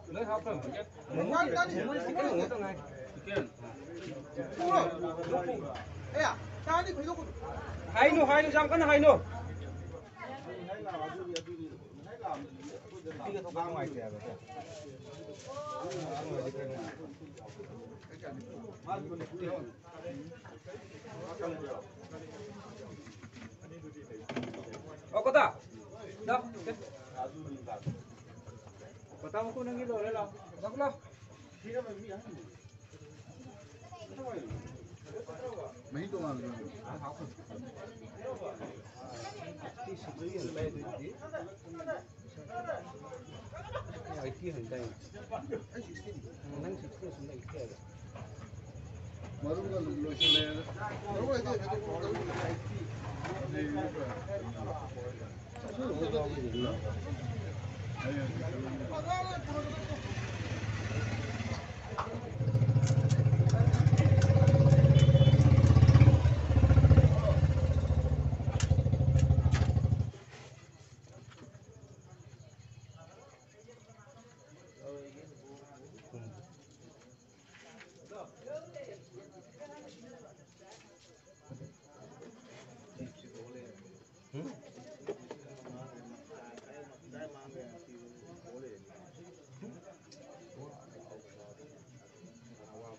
lấy hấp rồi muốn chicken ngủ tầng này hai nô giang cái hai nô có ta đâu có ta có năng rồi đâu đâu đâu mấy đô ăn kia hình đây năng chỉ kia xuống đây kia 머루가 로실레 머루가 이제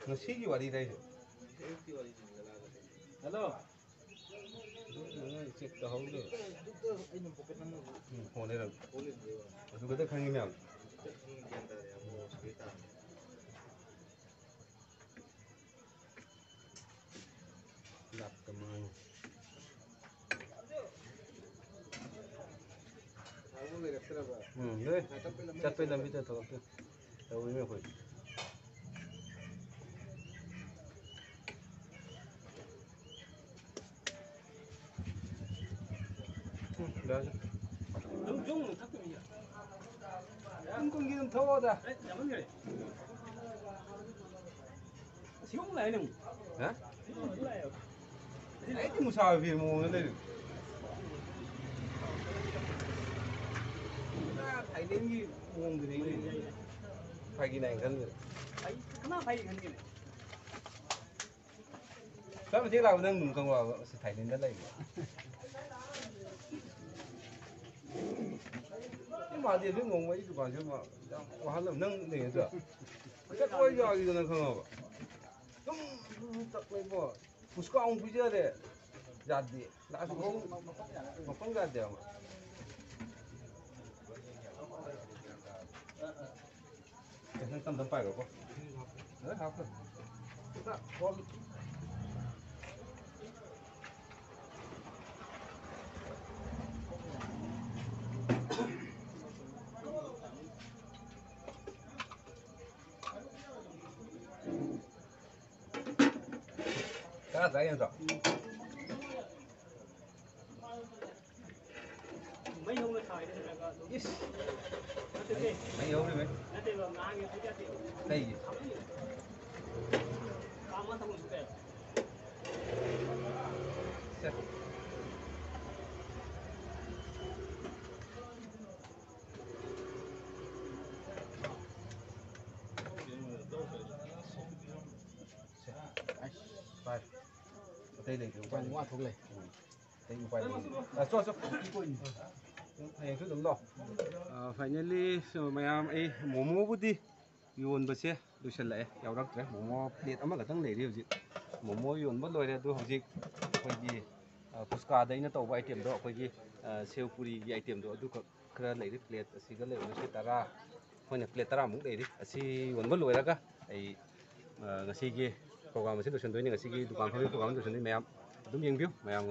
ngasihi wari đây Hello. check the whole day phone này rồi tôi có thể khang email đặt tầm đấy chắc phải làm video thôi đâu mới phải 좀 탁구이야. 한국인은 더워다. 야만 그래. 지금 나이는 hả 몰라요. ấy thì sao vì mù nó đây thấy đến cái mùng thì đấy phải cái này gần rồi 그나 바이 간게. sao mà thế nào đang mùng không vào sẽ thấy đến đây nhưng mà thì cái mùng ấy còn chứ mà quá là nâng để được cái tôi giờ thì nó không không tập lên bộ Puska ông bây giờ đấy jadi đã không ra được mà cái tâm tâm phải rồi cô đấy học rồi con cái đấy anh rồi mấy hôm nó thời đấy là mấy yêu đi mấy nó tên là ngang cái cái tiểu đây gì ba mươi tháng một cái phải đây này quay qua thuộc này đây quay cho ꯍꯌꯦꯡꯁꯨ ꯑꯗꯨꯝ ꯂꯥꯛꯑꯣ finally ꯃꯌꯥꯝ ꯑꯩ ꯃꯣꯃꯣꯕꯨꯗꯤ ꯌꯣꯟꯕꯁꯦ ꯂꯣꯏꯁꯤꯜꯂꯛꯑꯦ ꯌꯥꯎꯔꯛꯇ꯭ꯔꯦ momo plate ꯑꯃꯈꯛꯇꯪ ꯂꯩꯔꯤ ꯍꯧꯖꯤꯛ ꯃꯣꯃꯣ ꯌꯣꯟꯕ ꯂꯣꯏꯔꯦ ꯑꯗꯣ ꯍꯧꯖꯤꯛ ꯑꯩꯈꯣꯏꯒꯤ ꯐꯨꯁꯀꯥꯗ ꯑꯩꯅ ꯇꯧꯕ ꯑꯥꯏꯇꯦꯝꯗꯣ ꯑꯩꯈꯣꯏꯒꯤ ꯁꯦव ꯄꯨꯔꯤꯒꯤ ꯑꯥꯏꯇꯦꯝꯗꯣ ꯑꯗꯨꯈꯛ ꯈꯔ ꯂꯩꯔꯤ ꯄ꯭ꯂꯦꯠ ꯑꯁꯤꯒ ꯂꯩꯕꯁꯦ 10 ꯑꯩꯈꯣꯏꯅ ꯄ꯭ꯂꯦꯠ 10ꯃꯨꯛ ꯂꯩꯔꯤ ꯑꯁꯤ ꯌꯣꯟꯕ ꯂꯣꯏꯔꯒ ꯑꯩ ꯉꯁꯤꯒꯤ ꯄ꯭ꯔꯣꯒ꯭ꯔꯥꯝ ꯑꯁꯤ ꯂꯣꯏꯁꯤꯟꯗꯣꯏꯅꯤ ꯉꯁꯤꯒꯤ ꯗꯨꯀꯥꯟ ꯐꯝꯕꯒꯤ ꯄ꯭ꯔꯣꯒ꯭ꯔꯥꯝ ꯂꯣꯏꯁꯤꯟꯗꯣꯏꯅꯤ ꯃꯌꯥꯝ ꯑꯗꯨꯝ ꯌꯦꯡꯕꯤꯌꯨ ꯃꯌꯥꯝ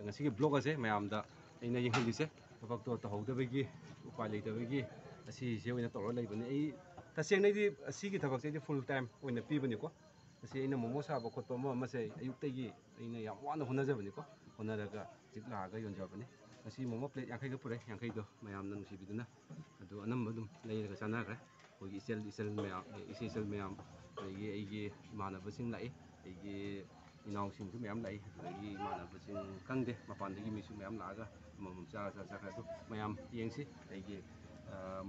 ꯉꯁꯤꯒꯤ ꯕ꯭ꯂꯣꯒ ꯑꯁꯦ ꯃꯌꯥꯝꯗ ꯑꯩꯅ ꯌꯦꯡꯍꯜꯂꯤꯁꯦ ꯊꯕꯛꯇꯣ ꯇꯧꯍꯧꯗꯕꯒꯤ ꯎꯄꯥꯏ ꯂꯩꯇꯕꯒꯤ ꯑꯁꯤꯁꯦ ꯑꯣꯏꯅ ꯇꯧꯔ ꯂꯩꯕꯅꯤ ꯑꯩ ꯇꯁꯦꯡꯅꯗꯤ ꯑꯁꯤꯒꯤ ꯊꯕꯛꯁꯦ ꯑꯩꯗꯤ ꯐꯨꯜ ꯇꯥꯏꯝ ꯑꯣꯏꯅ ꯄꯤꯕꯅꯤꯀꯣ ꯑꯁꯤ ꯑꯩꯅ ꯃꯣꯃꯣ ꯁꯥꯕ ꯈꯣꯠꯄ ꯑꯃꯁꯦ ꯑꯌꯨꯛꯇꯒꯤ ꯑꯩꯅ ꯌꯥꯝ ꯋꯥꯅ ꯍꯣꯠꯅꯖꯕꯅꯤꯀꯣ ꯍꯣꯠꯅꯔꯒ ꯍꯧꯖꯤꯛ ꯂꯥꯛꯑꯒ ꯌꯣꯟꯖꯕꯅꯤ ꯉꯁꯤ ꯃꯣꯃꯣ ꯄ꯭ꯂꯦꯠ 50ꯒ ꯄꯨꯔꯛꯑꯦ 50ꯗꯣ ꯃꯌꯥꯝꯅ ꯅꯨꯡꯁꯤꯕꯤꯗꯨꯅ ꯑꯗꯨ ꯑꯅꯝꯕ ꯑꯗꯨꯝ ꯂꯩꯔꯒ ꯆꯥꯟꯅꯈ꯭ꯔꯦ ꯑꯩꯈꯣꯏꯒꯤ ꯏꯆꯜ ꯃꯌꯥꯝ ꯏꯆꯦ ꯃꯌꯥꯝ ꯑꯗꯒꯤ ꯑꯩꯒꯤ ꯏꯃꯥꯟꯅꯕꯁꯤꯡ ꯂꯥꯛꯏ ꯑꯩꯒꯤ ꯏꯅꯥꯎꯁꯤꯡꯁꯨ ꯃꯌꯥꯝ ꯂꯥꯛꯏ ꯑꯗꯒꯤ ꯏꯃꯥꯟꯅꯕꯁꯤꯡ ꯈꯪꯗꯦ ꯃꯄꯥꯟꯗꯒꯤ ꯃꯤꯁꯨ ꯃꯌꯥꯝ ꯂꯥꯛꯑꯒ ꯑꯃꯃꯝ ꯆꯥꯈ꯭ꯔꯦ ꯑꯗꯨ ꯃꯌꯥꯝ ꯌꯦꯡꯁꯤ ꯑꯩꯒꯤ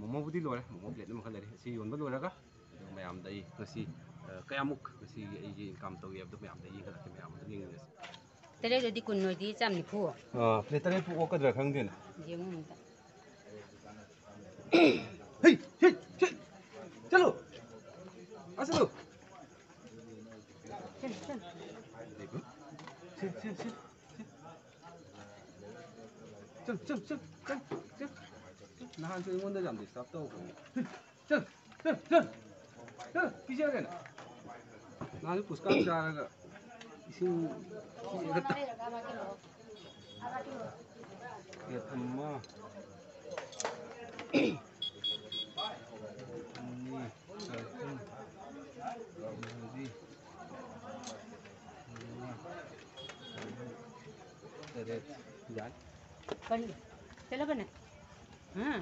ꯃꯣꯃꯣꯕꯨꯗꯤ ꯂꯣꯏꯔꯦ ꯃꯣꯃꯣ ꯄ꯭ꯂꯦꯠ ꯑꯃꯈꯛ ꯂꯩꯔꯦ ꯑꯁꯤ ꯌꯣꯟꯕ ꯂꯣꯏꯔꯒ ꯑꯗꯨꯒ ꯃꯌꯥꯝꯗ ꯑꯩ ꯉꯁꯤ ꯀꯌꯥꯃꯨꯛ ꯉꯁꯤꯒꯤ ꯑꯩꯒꯤ ꯏꯟꯀꯝ ꯇꯧꯏ ꯍꯥꯏꯕꯗꯣ ꯃꯌꯥꯝꯗ ꯌꯦꯡꯍꯜꯂꯛꯀꯦ ꯃꯌꯥꯝ ꯑꯗꯨꯝ ꯌꯦꯡꯃꯤꯟꯅꯁꯤ ꯇꯔꯦꯠꯗꯗꯤ ꯀꯨꯟ ꯑꯣꯏꯗꯤ ꯆꯥꯝ ꯅꯤꯐꯨ ꯄ꯭ꯂꯦꯠ 9 ꯑꯣꯛꯀꯗ꯭ꯔꯥ ꯈꯪꯗꯦꯅꯦ ꯌꯦꯡꯉꯨ ꯑꯝꯇ Hey, hey, hey, चलो, चलो। ꯆꯟ ꯆꯟ देखो, चल। नहान से इमोंदा जाम डिस्टर्ब तो चल, पीछे आ गया ना। नहान से पुष्कार चारेगा, इसी ये अम्मा करी चलो बने हाँ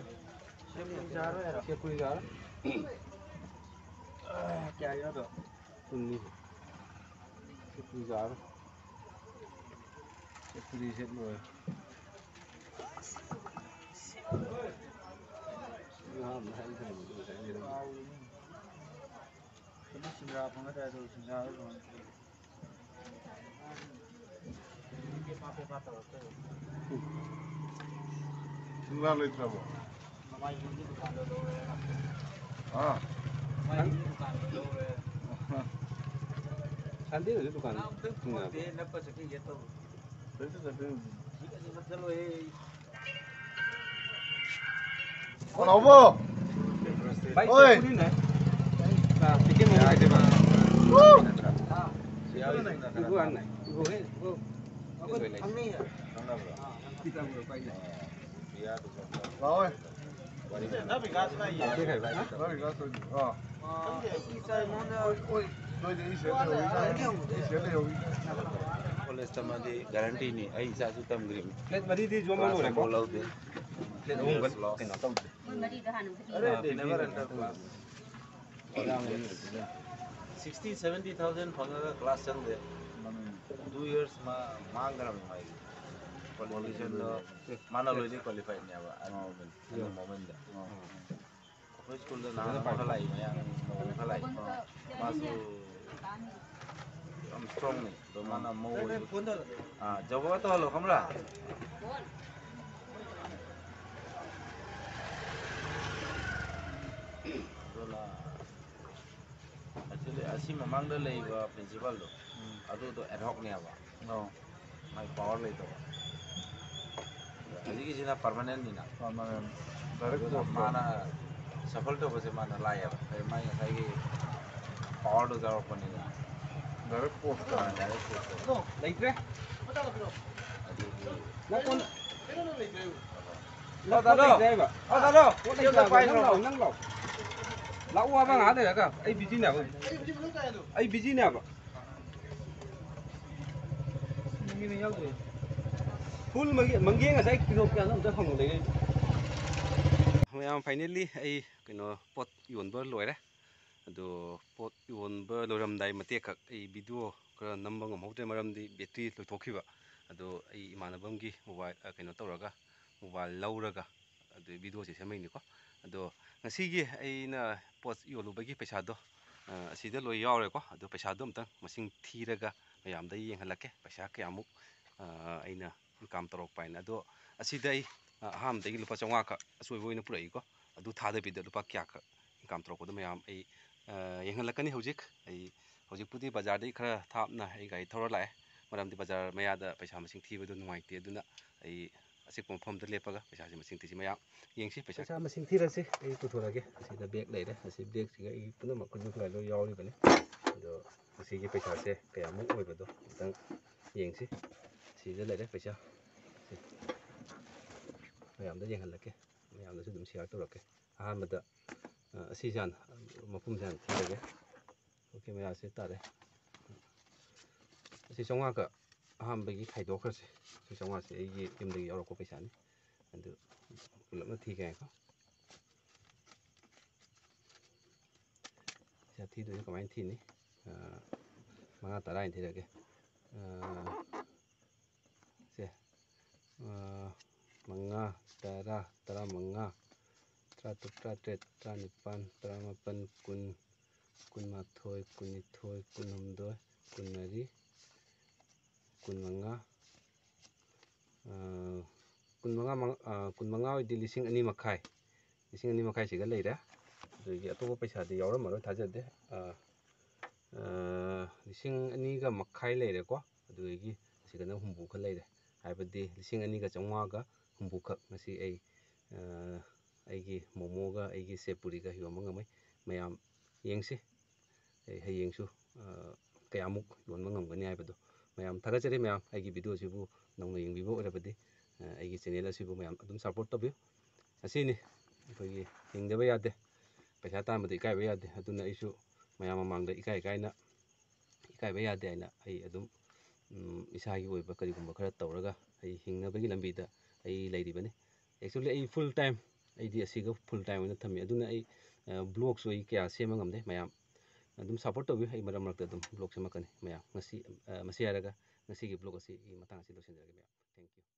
शेफ जा रहा क्या यार तो सुननी शेफ जा रहा शेफ से लो हाँ मैं इधर 근데 진짜 방금 진짜 이게 밥에 갔다 왔어요. 신나 레이트라고. 마마이 문제 두칸도 넣어요. 아, 마마이 두칸도 넣어요. शांति हो दुकान ते लप सके ये तो 그래서 저기 ठीक है सब चलो ये 여보. भाई ओए। शेफ पूरी नहीं ना चिकन मोमो दे बा 이거 안 나. 이거 해. 이거 हमने kita mau pakai. 나와. ना विकास ना ये Oke kayak Pak. 나와 가서. 근데 이 사람은 어이, 너 이제 이 셋에 여기. 콜레스테롤이 가ranti ni ai sa su tam grim Plate mari di jual mana orang kau? lau de Plate umum kan? Kena tahu. मरी दहान उठली अरे they never enter class 60 70,000 फंगा class चल दे 2 years ma मांगरा में माई qualification तो माना लो जी qualified नहीं आवा at moment दा कोई स्कूल दा ना खलाई मैं मो खलाई मासु I'm strong nih do mana mau jawa to lo kamra actually asi mamang da leiba principal do adu do ad hoc ne aba 어. mai power lei to aji ki jina permanent ni na 아마는 다이렉트 mana safal to base mana lai aba mai sai ki power do jawab pani na 다이렉트 포스트. direct No, late re. Nak pun. Nak pun late re ba? दादा Yo tak payah nang lau. Lau apa nggak ada ya kak? Ay busy ni apa? Ay busy ni apa? ये नहीं याद है Full manggi nggak saya kilo kan udah kamu lagi. Mayam finally ay kino pot yonber loire. ꯑꯗꯣ ꯄꯣꯠ ꯌꯣꯟꯕ ꯂꯣꯏꯔꯝꯗꯥꯏ ꯃꯇꯦꯛ ꯈꯛ ꯑꯩ ꯚꯤꯗꯤꯑꯣ ꯈꯔ ꯅꯝꯕ ꯉꯝꯍꯧꯗ꯭ꯔꯦ ꯃꯔꯝꯗꯤ ꯕꯦꯇ꯭ꯔꯤ ꯂꯣꯏꯊꯣꯛꯈꯤꯕ ꯑꯗꯣ ꯑꯩ ꯏꯃꯥꯟꯅꯕ ꯑꯃꯒꯤ ꯃꯣꯕꯥꯏꯜ ꯀꯩꯅꯣ ꯇꯧꯔꯒ ꯃꯣꯕꯥꯏꯜ ꯂꯧꯔꯒ ꯑꯗꯨ ꯚꯤꯗꯤꯑꯣꯁꯦ ꯁꯦꯝꯃꯛꯏꯅꯤꯀꯣ ꯑꯗꯣ ꯉꯁꯤꯒꯤ ꯑꯩꯅ ꯄꯣꯠ ꯌꯣꯜꯂꯨꯕꯒꯤ ꯄꯩꯁꯥꯗꯣ ꯑꯁꯤꯗ ꯂꯣꯏ ꯌꯥꯎꯔꯦꯀꯣ ꯑꯗꯣ ꯄꯩꯁꯥꯗꯣ ꯑꯝꯇꯪ ꯃꯁꯤꯡ ꯊꯤꯔꯒ ꯃꯌꯥꯝꯗ ꯌꯦꯡꯍꯜꯂꯛꯀꯦ ꯄꯩꯁꯥ ꯀꯌꯥꯃꯨꯛ ꯑꯩꯅ ꯏꯟꯀꯝ ꯇꯧꯔꯛꯄ ꯍꯥꯏꯅ ꯑꯗꯣ ꯑꯁꯤꯗ ꯑꯩ ꯑꯍꯥꯟꯕꯗꯒꯤ ꯂꯨꯄꯥ 500 ꯈꯛ ꯑꯆꯣꯏꯕ ꯑꯣꯏꯅ ꯄꯨꯔꯛꯏꯀꯣ ꯑꯗꯨ ꯊꯥꯗꯕꯤꯗ ꯂꯨꯄꯥ ꯀꯌꯥ ꯈꯛ ꯏꯟꯀꯝ ꯇꯧꯔꯛꯄꯗꯣ ꯃꯌꯥꯝ ꯑꯩ ꯌꯦꯡꯍꯜꯂꯛꯀꯅꯤ ꯍꯧꯖꯤꯛ ꯑꯩ ꯍꯧꯖꯤꯛꯄꯨꯗꯤ ꯕꯖꯥꯔꯗꯒꯤ ꯈꯔ ꯊꯥꯞꯅ ꯑꯩ ꯒꯥꯔꯤ ꯊꯧꯔ ꯂꯥꯛꯑꯦ ꯃꯔꯝꯗꯤ ꯕꯖꯥꯔ ꯃꯌꯥꯗ ꯄꯩꯁꯥ ꯃꯁꯤꯡ ꯊꯤꯕꯗꯣ ꯅꯨꯡꯉꯥꯏꯇꯦ ꯑꯗꯨꯅ ꯑꯩ ꯑꯆꯤꯛꯄ ꯃꯐꯝꯗ ꯂꯦꯞꯄꯒ ꯄꯩꯁꯥꯁꯦ ꯃꯁꯤꯡ ꯊꯤꯁꯤ ꯃꯌꯥꯝ ꯌꯦꯡꯁꯤ ꯄꯩꯁꯥ ꯃꯁꯤꯡ ꯊꯤꯔꯁꯤ ꯑꯩ ꯄꯨꯊꯣꯔꯛꯑꯒꯦ ꯑꯁꯤꯗ ꯕꯦꯒ ꯂꯩꯔꯦ ꯑꯁꯤ ꯕꯦꯒꯁꯤꯒ ꯑꯩ ꯄꯨꯝꯅꯃꯛ ꯈꯨꯠꯁꯨ ꯈꯨꯠꯂꯥꯏ ꯂꯣꯏ ꯌꯥꯎꯔꯤꯕꯅꯤ ꯑꯗꯣ ꯃꯁꯤꯒꯤ ꯄꯩꯁꯥꯁꯦ ꯀꯌꯥꯃꯨꯛ ꯑꯣꯏꯕꯗꯣ ꯑꯝꯇꯪ ꯌꯦꯡꯁꯤ ꯁꯤꯗ ꯂꯩꯔꯦ ꯄꯩꯁꯥ ꯃꯌꯥꯝꯗ ꯌꯦꯡꯍꯜꯂꯛꯀꯦ ꯃꯌꯥꯝꯗꯁꯨ ꯑꯗꯨꯝ ꯁꯤꯌꯥꯔ ꯇꯧꯔꯛꯀꯦ ꯑꯍꯥꯟꯕꯗ ꯑꯁꯤꯁꯦ ꯍꯥꯟꯅ ꯃꯄꯨꯝꯁꯦ ꯍꯥꯟꯅ ꯊꯤꯔꯒꯦ ꯑꯣꯀꯦ ꯃꯌꯥꯝꯁꯦ ꯇꯥꯔꯦ ꯑꯁꯤ 500ꯒ ꯑꯍꯥꯟꯕꯒꯤ ꯈꯥꯏꯗꯣꯛꯈ꯭ꯔꯁꯦ ꯁꯤ 500ꯁꯦ ꯑꯩꯒꯤ ꯌꯨꯝꯗꯒꯤ ꯌꯥꯎꯔꯛꯄ ꯄꯩꯁꯥꯅꯤ ꯑꯗꯨ ꯄꯨꯂꯞꯅ ꯊꯤꯒꯦꯀꯣ ꯄꯩꯁꯥ ꯊꯤꯗꯣꯏꯁꯦ ꯀꯃꯥꯏꯅ ꯊꯤꯅꯤ 5 10 ꯍꯥꯏꯅ ꯊꯤꯔꯒꯦ ꯁꯦ 5 10 15 13 14 15 16 17 18 19 20 21 22 25 25 어디 2,200 मखाई 2,200 मखाई सिगा लेरे ꯑꯗꯨꯒꯤ ꯑꯇꯣꯞꯄ ꯄꯩꯁꯥꯗꯤ ꯌꯥꯎꯔꯝꯃꯔꯣꯏ ꯊꯥꯖꯗꯦ 2,200 मखाई ꯂꯩꯔꯦꯀꯣ ꯑꯗꯨꯗꯒꯤ ꯁꯤꯒꯅ ꯍꯨꯝꯐꯨ ꯈꯛ ꯂꯩꯔꯦ ꯍꯥꯏꯕꯗꯤ 2,250 ꯍꯨꯝꯐꯨ ꯈꯛ ꯉꯁꯤ ꯑꯩꯒꯤ ꯃꯣꯃꯣꯒ ꯑꯩꯒꯤ ꯁꯦꯄꯨꯔꯤꯒ ꯌꯣꯟꯕ ꯉꯝꯃꯦ ꯃꯌꯥꯝ ꯌꯦꯡꯁꯤ ꯍꯌꯦꯡꯁꯨ ꯀꯌꯥꯃꯨꯛ ꯌꯣꯟꯕ ꯉꯝꯒꯅꯤ ꯍꯥꯏꯕꯗꯣ ꯃꯌꯥꯝ ꯊꯥꯒꯠꯆꯔꯤ ꯃꯌꯥꯝ ꯑꯩꯒꯤ ꯚꯤꯗꯤꯑꯣꯁꯤꯕꯨ ꯅꯧꯅ ꯌꯦꯡꯕꯤꯕ ꯑꯣꯏꯔꯕꯗꯤ ꯑꯩꯒꯤ ꯆꯦꯅꯦꯜ ꯑꯁꯤꯕꯨ ꯃꯌꯥꯝ ꯑꯗꯨꯝ ꯁꯞꯄꯣꯔꯠ ꯇꯧꯕꯤꯌꯨ ꯑꯁꯤꯅꯤ ꯑꯩꯈꯣꯏꯒꯤ ꯍꯤꯡꯗꯕ ꯌꯥꯗꯦ ꯄꯩꯁꯥ ꯇꯥꯟꯕꯗ ꯏꯀꯥꯏꯕ ꯌꯥꯗꯦ ꯑꯗꯨꯅ ꯑꯩꯁꯨ ꯃꯌꯥꯝ ꯃꯃꯥꯡꯗ ꯏꯀꯥꯏꯕ ꯌꯥꯗꯦ ꯍꯥꯏꯅ ꯑꯩ ꯑꯗꯨꯝ ꯏꯁꯥꯒꯤ ꯑꯣꯏꯕ ꯀꯔꯤꯒꯨꯝꯕ ꯈꯔ ꯇꯧꯔꯒ ꯑꯩ ꯍꯤꯡꯅꯕꯒꯤ ꯂꯝꯕꯤꯗ ꯑꯩ ꯂꯩꯔꯤꯕꯅꯤ ꯑꯦꯛꯆꯨꯋꯦꯂꯤ ꯑꯩ ꯐꯨꯜ ꯇꯥꯏꯝ ꯑꯩꯗꯤ ꯑꯁꯤꯒ ꯐꯨꯜ ꯇꯥꯏꯝ ꯑꯣꯏꯅ ꯊꯝꯃꯤ ꯑꯗꯨꯅ ꯑꯩ ꯕ꯭ꯂꯣꯛꯁꯨ ꯑꯩ ꯀꯌꯥ ꯁꯦꯝꯕ ꯉꯝꯗꯦ ꯃꯌꯥꯝ ꯑꯗꯨꯝ ꯁꯞꯄꯣꯔꯠ ꯇꯧꯕꯤꯌꯨ ꯑꯩ ꯃꯔꯛ ꯃꯔꯛꯇ ꯑꯗꯨꯝ ꯕ꯭ꯂꯣꯛ ꯁꯦꯝꯃꯛꯀꯅꯤ ꯃꯌꯥꯝ ꯃꯁꯤ ꯍꯥꯏꯔꯒ ꯉꯁꯤꯒꯤ ꯕ꯭ꯂꯣꯛ ꯑꯁꯤ ꯃꯇꯥꯡ ꯑꯁꯤ ꯂꯣꯏꯁꯤꯟꯖꯔꯒꯦ ꯃꯌꯥꯝ ꯊꯦꯡꯛ ꯌꯨ